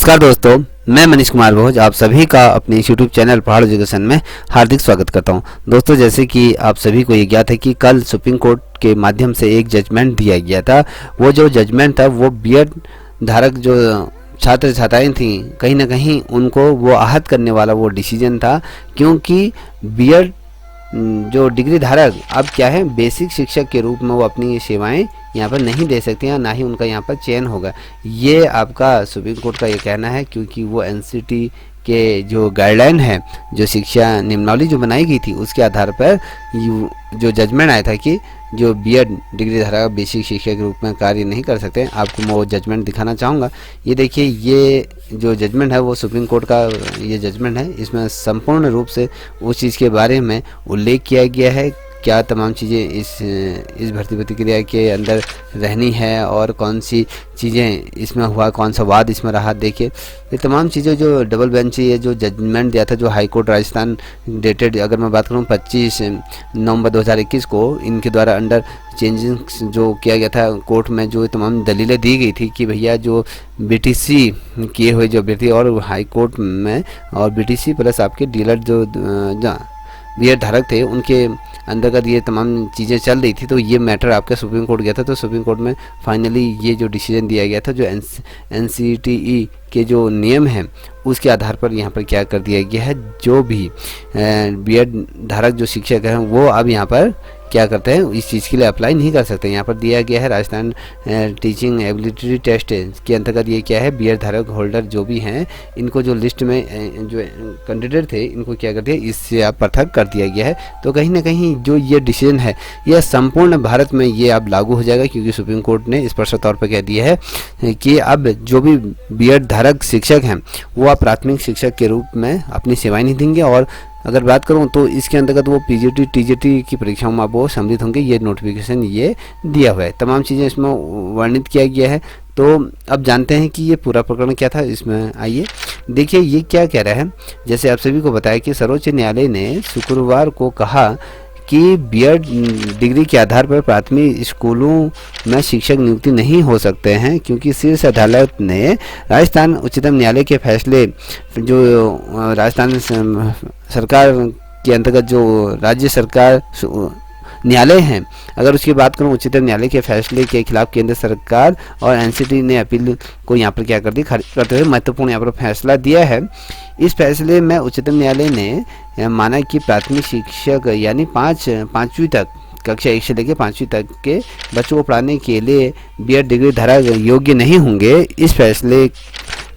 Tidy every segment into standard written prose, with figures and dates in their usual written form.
नमस्कार दोस्तों, मैं मनीष कुमार भोज आप सभी का अपने यूट्यूब चैनल पहाड़ एजुकेशन में हार्दिक स्वागत करता हूं। दोस्तों, जैसे कि आप सभी को ये ज्ञात है कि कल सुप्रीम कोर्ट के माध्यम से एक जजमेंट दिया गया था। वो जो जजमेंट था वो बीएड धारक जो छात्र छात्राएं थीं, कहीं ना कहीं उनको वो आहत करने वाला वो डिसीजन था, क्योंकि बीएड जो डिग्री धारक अब क्या है, बेसिक शिक्षक के रूप में वो अपनी सेवाएं यहाँ पर नहीं दे सकते हैं, ना ही उनका यहाँ पर चयन होगा। ये आपका सुप्रीम कोर्ट का ये कहना है, क्योंकि वो एनसीटी के जो गाइडलाइन है, जो शिक्षा नियमावली जो बनाई गई थी, उसके आधार पर जो जजमेंट आया था कि जो बीएड डिग्री धारक बेसिक शिक्षक के रूप में कार्य नहीं कर सकते। आपको मैं वो जजमेंट दिखाना चाहूँगा। ये देखिए, ये जो जजमेंट है वो सुप्रीम कोर्ट का ये जजमेंट है। इसमें संपूर्ण रूप से उस चीज़ के बारे में उल्लेख किया गया है, क्या तमाम चीज़ें इस भर्ती प्रक्रिया के अंदर रहनी है और कौन सी चीज़ें इसमें हुआ, कौन सा वाद इसमें रहा। देखिए, ये तमाम चीज़ें जो डबल बेंच ये जो जजमेंट दिया था, जो हाई कोर्ट राजस्थान डेटेड, अगर मैं बात करूँ 25 नवंबर 2021 को, इनके द्वारा अंडर चेंजिंग जो किया गया था कोर्ट में, जो तमाम दलीलें दी गई थी कि भैया जो बीटीसी किए हुए जो अभ्यर्थी और हाई कोर्ट में और बीटीसी प्लस आपके डीलर जो बीएड धारक थे, उनके अंतर्गत ये तमाम चीज़ें चल रही थी। तो ये मैटर आपका सुप्रीम कोर्ट गया था। तो सुप्रीम कोर्ट में फाइनली ये जो डिसीजन दिया गया था, जो एनसीटीई के जो नियम हैं उसके आधार पर यहाँ पर क्या कर दिया गया है, जो भी बीएड धारक जो शिक्षक हैं वो अब यहाँ पर क्या करते हैं, इस चीज़ के लिए अप्लाई नहीं कर सकते। यहाँ पर दिया गया है राजस्थान टीचिंग एबिलिटी टेस्ट के अंतर्गत ये क्या है, बीएड धारक होल्डर जो भी हैं, इनको जो लिस्ट में जो कैंडिडेट थे, इनको क्या कर दिया, इससे आप पृथक कर दिया गया है। तो कहीं ना कहीं जो ये डिसीजन है यह संपूर्ण भारत में ये अब लागू हो जाएगा, क्योंकि सुप्रीम कोर्ट ने स्पष्ट तौर पर कह दिया है कि अब जो भी बीएड धारक शिक्षक हैं वो आप प्राथमिक शिक्षक के रूप में अपनी सेवाएं नहीं देंगे। और अगर बात करूं तो इसके अंतर्गत वो पीजीटी टीजीटी की परीक्षाओं में वो सम्मिलित होंगे। ये नोटिफिकेशन ये दिया हुआ है, तमाम चीज़ें इसमें वर्णित किया गया है। तो अब जानते हैं कि ये पूरा प्रकरण क्या था। इसमें आइए देखिए ये क्या कह रहा है। जैसे आप सभी को बताया कि सर्वोच्च न्यायालय ने शुक्रवार को कहा कि बीएड डिग्री के आधार पर प्राथमिक स्कूलों में शिक्षक नियुक्ति नहीं हो सकते हैं, क्योंकि शीर्ष अदालत ने राजस्थान उच्चतम न्यायालय के फैसले, जो राजस्थान सरकार के अंतर्गत जो राज्य सरकार न्यायालय हैं, अगर उसकी बात करूं, उच्चतम न्यायालय के फैसले के खिलाफ केंद्र सरकार और एनसीटी ने अपील को यहाँ पर क्या कर दी, खारिज करते हुए महत्वपूर्ण यहाँ पर फैसला दिया है। इस फैसले में उच्चतम न्यायालय ने माना कि प्राथमिक शिक्षक यानी पाँचवीं तक, कक्षा 1 से लेकर 5वीं तक के बच्चों को पढ़ाने के लिए बीएड डिग्री धारक योग्य नहीं होंगे। इस फैसले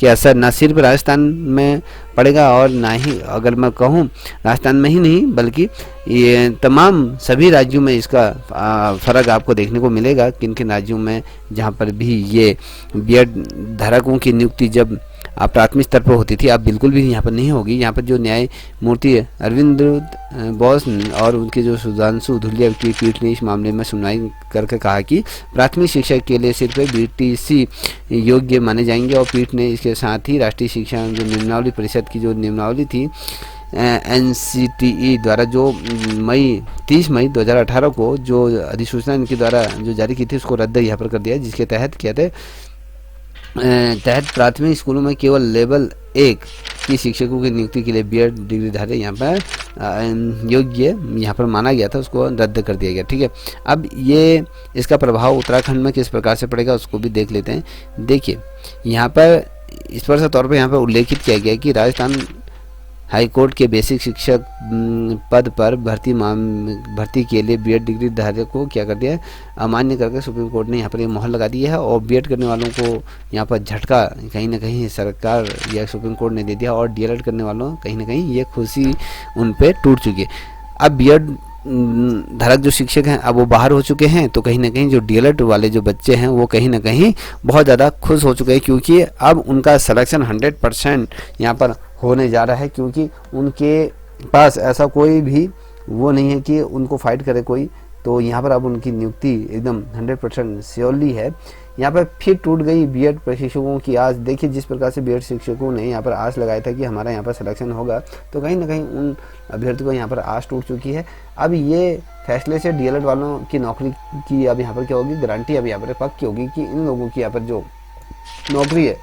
के असर न सिर्फ राजस्थान में पड़ेगा और ना ही, अगर मैं कहूँ, राजस्थान में ही नहीं बल्कि ये तमाम सभी राज्यों में इसका फ़र्क आपको देखने को मिलेगा। किन किन राज्यों में जहाँ पर भी ये बीएड धारकों की नियुक्ति जब प्राथमिक स्तर पर होती थी, अब बिल्कुल भी यहाँ पर नहीं होगी। यहाँ पर जो न्यायमूर्ति अरविंद बोस और उनके जो सुधांशु धुलिया की पीठ ने इस मामले में सुनवाई करके कहा कि प्राथमिक शिक्षक के लिए सिर्फ बीटीसी योग्य माने जाएंगे। और पीठ ने इसके साथ ही राष्ट्रीय शिक्षा जो नियमावली परिषद की जो नियमावली थी एनसीटीई द्वारा जो 30 मई 2018 को जो अधिसूचना इनके द्वारा जो जारी की थी, उसको रद्द यहाँ पर कर दिया, जिसके तहत कहते प्राथमिक स्कूलों में केवल लेवल 1 की शिक्षकों की नियुक्ति के लिए बीएड डिग्री धारक यहाँ पर योग्य यहाँ पर माना गया था, उसको रद्द कर दिया गया। ठीक है, अब ये इसका प्रभाव उत्तराखंड में किस प्रकार से पड़ेगा उसको भी देख लेते हैं। देखिए, यहाँ पर स्पष्ट तौर पर यहाँ पर उल्लेखित किया गया कि राजस्थान हाई कोर्ट के बेसिक शिक्षक पद पर भर्ती के लिए बीएड डिग्री धारक को क्या कर दिया है, अमान्य करके सुप्रीम कोर्ट ने यहाँ पर ये मोहर लगा दी है। और बीएड करने वालों को यहाँ पर झटका कहीं ना कहीं सरकार या सुप्रीम कोर्ट ने दे दिया, और डीएलएड करने वालों कहीं ना कहीं ये खुशी उन पर टूट चुकी है। अब बीएड धारक जो शिक्षक हैं अब वो बाहर हो चुके हैं, तो कहीं ना कहीं जो डीएलएड वाले जो बच्चे हैं वो कहीं ना कहीं बहुत ज़्यादा खुश हो चुके हैं, क्योंकि अब उनका सिलेक्शन 100% यहाँ पर होने जा रहा है। क्योंकि उनके पास ऐसा कोई भी वो नहीं है कि उनको फाइट करे कोई, तो यहाँ पर अब उनकी नियुक्ति एकदम 100% श्योरली है। यहाँ पर फिर टूट गई बीएड प्रशिक्षकों की आस। देखिए, जिस प्रकार से बीएड शिक्षकों ने यहाँ पर आस लगाया था कि हमारा यहाँ पर सिलेक्शन होगा, तो कहीं ना कहीं उन अभ्यर्थियों को यहाँ पर आस टूट चुकी है। अब ये फैसले से डीएलएड वालों की नौकरी की अब यहाँ पर क्या होगी, गारंटी अब यहाँ पर पक्की होगी कि इन लोगों की यहाँ पर जो नौकरी है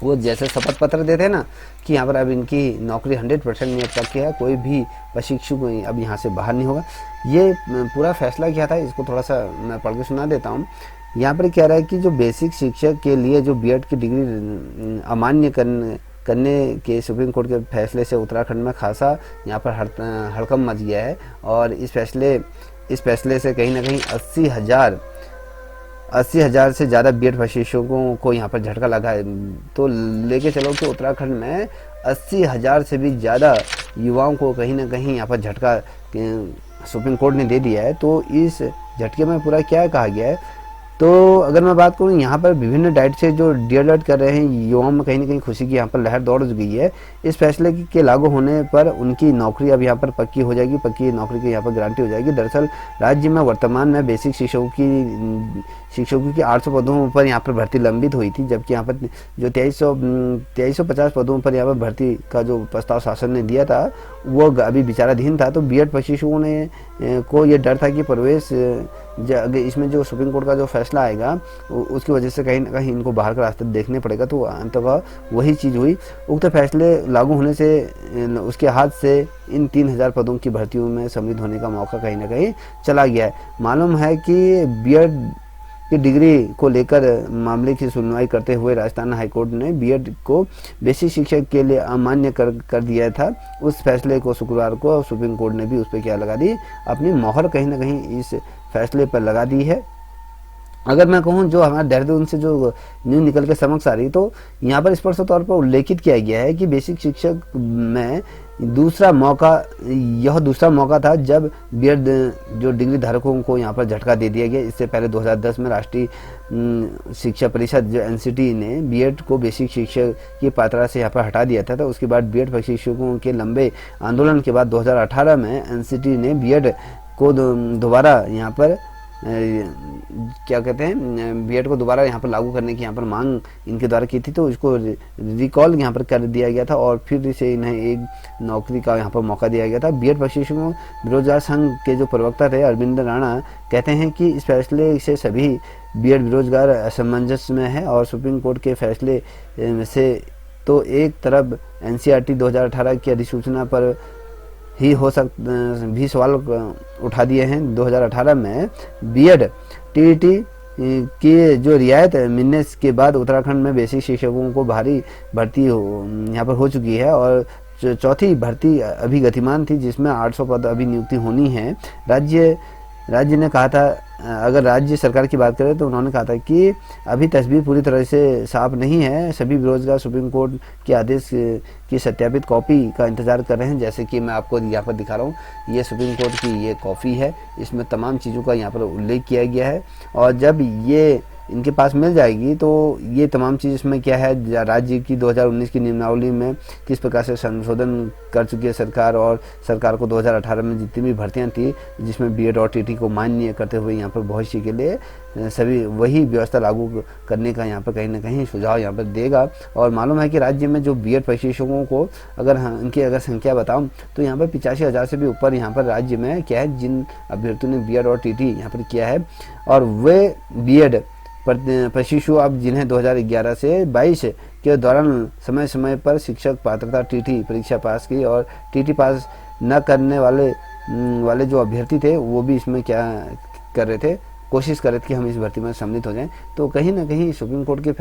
वो जैसे शपथ पत्र देते हैं ना कि यहाँ पर अब इनकी नौकरी 100% नहीं पक्की है, कोई भी प्रशिक्षु अब यहाँ से बाहर नहीं होगा। ये पूरा फैसला क्या था, इसको थोड़ा सा मैं पढ़ के सुना देता हूँ। यहाँ पर कह रहा है कि जो बेसिक शिक्षक के लिए जो बीएड की डिग्री अमान्य करने के सुप्रीम कोर्ट के फैसले से उत्तराखंड में खासा यहाँ पर हड़कंप मच गया है। और इस फैसले से कहीं ना कहीं 80,000 से ज़्यादा बीएड प्रशिक्षकों को यहाँ पर झटका लगा है। तो लेके चलो कि उत्तराखंड में 80,000 से भी ज़्यादा युवाओं को कहीं ना कहीं यहाँ पर झटका सुप्रीम कोर्ट ने दे दिया है। तो इस झटके में पूरा क्या कहा गया है, तो अगर मैं बात करूँ यहाँ पर विभिन्न डाइट से जो डीएलएड कर रहे हैं युवाओं में कहीं ना कहीं खुशी की यहाँ पर लहर दौड़ गई है। इस फैसले के लागू होने पर उनकी नौकरी अब यहाँ पर पक्की हो जाएगी, पक्की नौकरी की यहाँ पर गारंटी हो जाएगी। दरअसल राज्य में वर्तमान में बेसिक शिक्षकों की 800 पदों पर यहाँ पर भर्ती लंबित हुई थी, जबकि यहाँ पर जो 2350 पदों पर यहाँ पर भर्ती का जो प्रस्ताव शासन ने दिया था वो अभी विचाराधीन था। तो बीएड प्रशिक्षकों को ये डर था कि प्रवेश इसमें जो सुप्रीम कोर्ट का जो फैसला आएगा उसकी वजह से कहीं ना कहीं इनको बाहर का रास्ता देखने पड़ेगा। तो अंततः वही चीज़ हुई। उक्त फैसले लागू होने से उसके हाथ से इन 3000 पदों की भर्तियों में सम्मिलित होने का मौका कहीं ना कहीं चला गया है। मालूम है कि बीएड की डिग्री को लेकर मामले की सुनवाई करते हुए राजस्थान हाईकोर्ट ने बीएड को बेसिक शिक्षक के लिए अमान्य कर दिया था। उस फैसले को शुक्रवार को सुप्रीम कोर्ट ने भी उस पर क्या लगा दी, अपनी मोहर कहीं ना कहीं इस फैसले पर लगा दी है। अगर मैं कहूँ जो हमारे देहरादून से जो न्यूज़ निकल के समक्ष आ रही, तो यहाँ पर स्पष्ट तौर पर उल्लेखित किया गया है कि बेसिक शिक्षक में दूसरा मौका था जब बीएड जो डिग्री धारकों को यहाँ पर झटका दे दिया गया। इससे पहले 2010 में राष्ट्रीय शिक्षा परिषद जो एनसीटी ने बीएड को बेसिक शिक्षक की पात्रता से यहाँ पर हटा दिया था। तो उसके बाद बीएड प्रशिक्षकों के लंबे आंदोलन के बाद 2018 में एनसीटी ने बीएड को दोबारा यहाँ पर क्या कहते हैं बीएड को दोबारा यहाँ पर लागू करने की यहाँ पर मांग इनके द्वारा की थी। तो इसको रिकॉल यहाँ पर कर दिया गया था और फिर से इन्हें एक नौकरी का यहाँ पर मौका दिया गया था। बीएड प्रशिक्षकों बेरोजगार संघ के जो प्रवक्ता थे अरविंद राणा कहते हैं कि इस फैसले से सभी बीएड बेरोजगार असमंजस में है और सुप्रीम कोर्ट के फैसले से तो एक तरफ एनसीईआरटी 2018 की अधिसूचना पर ही भी सवाल उठा दिए हैं। 2018 में बीएड टीईटी की जो रियायत मिलने के बाद उत्तराखंड में बेसिक शिक्षकों को भारी भर्ती यहाँ पर हो चुकी है और चौथी भर्ती अभी गतिमान थी, जिसमें 800 पद अभी नियुक्ति होनी है। राज्य ने कहा था, अगर राज्य सरकार की बात करें तो उन्होंने कहा था कि अभी तस्वीर पूरी तरह से साफ नहीं है। सभी बेरोजगार सुप्रीम कोर्ट के आदेश की सत्यापित कॉपी का इंतजार कर रहे हैं। जैसे कि मैं आपको यहाँ पर दिखा रहा हूँ, ये सुप्रीम कोर्ट की ये कॉपी है, इसमें तमाम चीज़ों का यहाँ पर उल्लेख किया गया है। और जब ये इनके पास मिल जाएगी तो ये तमाम चीज़ इसमें क्या है, राज्य की 2019 की नियमावली में किस प्रकार से संशोधन कर चुकी है सरकार, और सरकार को 2018 में जितनी भी भर्तियां थी जिसमें बीएड और टीटी को मान्य करते हुए यहाँ पर भविष्य के लिए सभी वही व्यवस्था लागू करने का यहाँ पर कहीं ना कहीं सुझाव यहाँ पर देगा। और मालूम है कि राज्य में जो बीएड प्रशिक्षकों को इनकी अगर संख्या बताऊँ तो यहाँ पर 85,000 से भी ऊपर यहाँ पर राज्य में क्या है जिन अभ्यर्थियों ने बीएड और टीटी यहाँ पर किया है। और वे बीएड प्रशिक्षु अब जिन्हें 2011 से 22 के दौरान समय समय पर शिक्षक पात्रता टीटी परीक्षा पास की और टीटी पास न करने वाले जो अभ्यर्थी थे वो भी इसमें क्या कर रहे थे, कोशिश कर रहे थे कि हम इस भर्ती में सम्मिलित हो जाएं। तो कहीं ना कहीं सुप्रीम कोर्ट के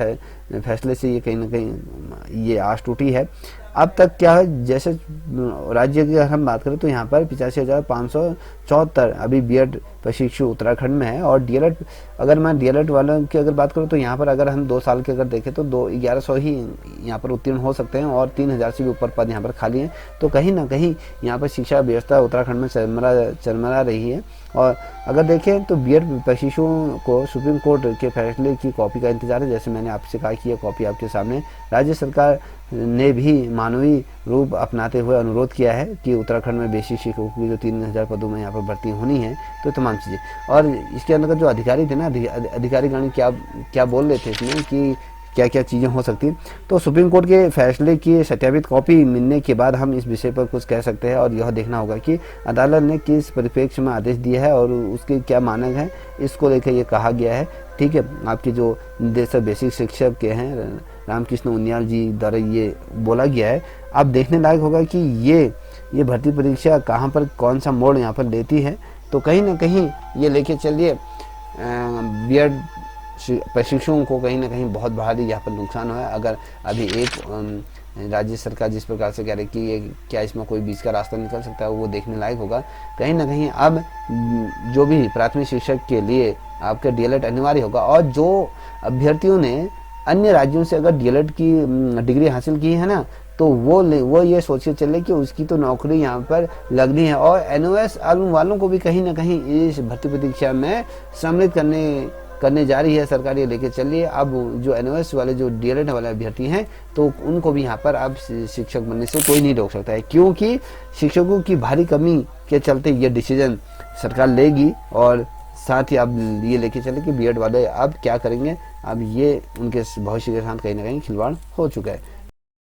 फैसले से ये कहीं ना कहीं ये आस टूटी है। अब तक क्या है, जैसे राज्य की अगर हम बात करें तो यहाँ पर 85,574 अभी बीएड प्रशिक्षु उत्तराखंड में है। और डीएलएड, अगर मैं डीएलएड वालों की अगर बात करूँ तो यहाँ पर अगर हम 2 साल के अगर देखें तो 1100 ही यहाँ पर उत्तीर्ण हो सकते हैं और 3000 से भी ऊपर पद यहाँ पर खाली हैं। तो कहीं ना कहीं यहाँ पर शिक्षा व्यवस्था उत्तराखंड में चरमरा रही है। और अगर देखें तो बीएड प्रशिक्षुओं को सुप्रीम कोर्ट के फैसले की कॉपी का इंतजार है। जैसे मैंने आपसे कहा कि यह कॉपी आपके सामने, राज्य सरकार ने भी मानवीय रूप अपनाते हुए अनुरोध किया है कि उत्तराखंड में बेसिक शिक्षकों की जो 3000 पदों में यहाँ पर भर्ती होनी है, तो तमाम चीज़ें। और इसके अंदर जो अधिकारी थे ना, अधिकारीगण क्या बोल रहे थे इसमें कि क्या क्या चीज़ें हो सकती। तो सुप्रीम कोर्ट के फैसले की सत्यापित कॉपी मिलने के बाद हम इस विषय पर कुछ कह सकते हैं और यह देखना होगा कि अदालत ने किस परिप्रेक्ष्य में आदेश दिया है और उसके क्या मानक हैं, इसको लेकर ये कहा गया है। ठीक है, आपके जो निर्देशक बेसिक शिक्षक के हैं रामकृष्ण उनियाल जी द्वारा ये बोला गया है। अब देखने लायक होगा कि ये भर्ती परीक्षा कहाँ पर कौन सा मोड़ यहाँ पर लेती है। तो कहीं ना कहीं ये लेके चलिए बीएड प्रशिक्षुओं को कहीं ना कहीं बहुत भारी यहाँ पर नुकसान हुआ है। अगर अभी एक राज्य सरकार जिस प्रकार से कह रही कि ये क्या इसमें कोई बीच का रास्ता निकल सकता है, वो देखने लायक होगा। कहीं ना कहीं अब जो भी प्राथमिक शिक्षक के लिए आपका डीएलएड अनिवार्य होगा, और जो अभ्यर्थियों ने अन्य राज्यों से अगर डीएलएड की डिग्री हासिल की है ना, तो वो ये सोच के चले कि उसकी तो नौकरी यहाँ पर लगनी है। और एनओएस वालों को भी कहीं ना कहीं इस भर्ती परीक्षा में सम्मिलित करने जा रही है सरकार, ये लेके चलिए। अब जो एनओएस वाले जो डीएलएड वाले अभ्यर्थी हैं, तो उनको भी यहाँ पर अब शिक्षक बनने से कोई नहीं रोक सकता है, क्योंकि शिक्षकों की भारी कमी के चलते ये डिसीजन सरकार लेगी। और साथ ही अब ये लेके चले कि बीएड वाले अब क्या करेंगे, अब ये उनके भविष्य के साथ कहीं ना कहीं खिलवाड़ हो चुका है।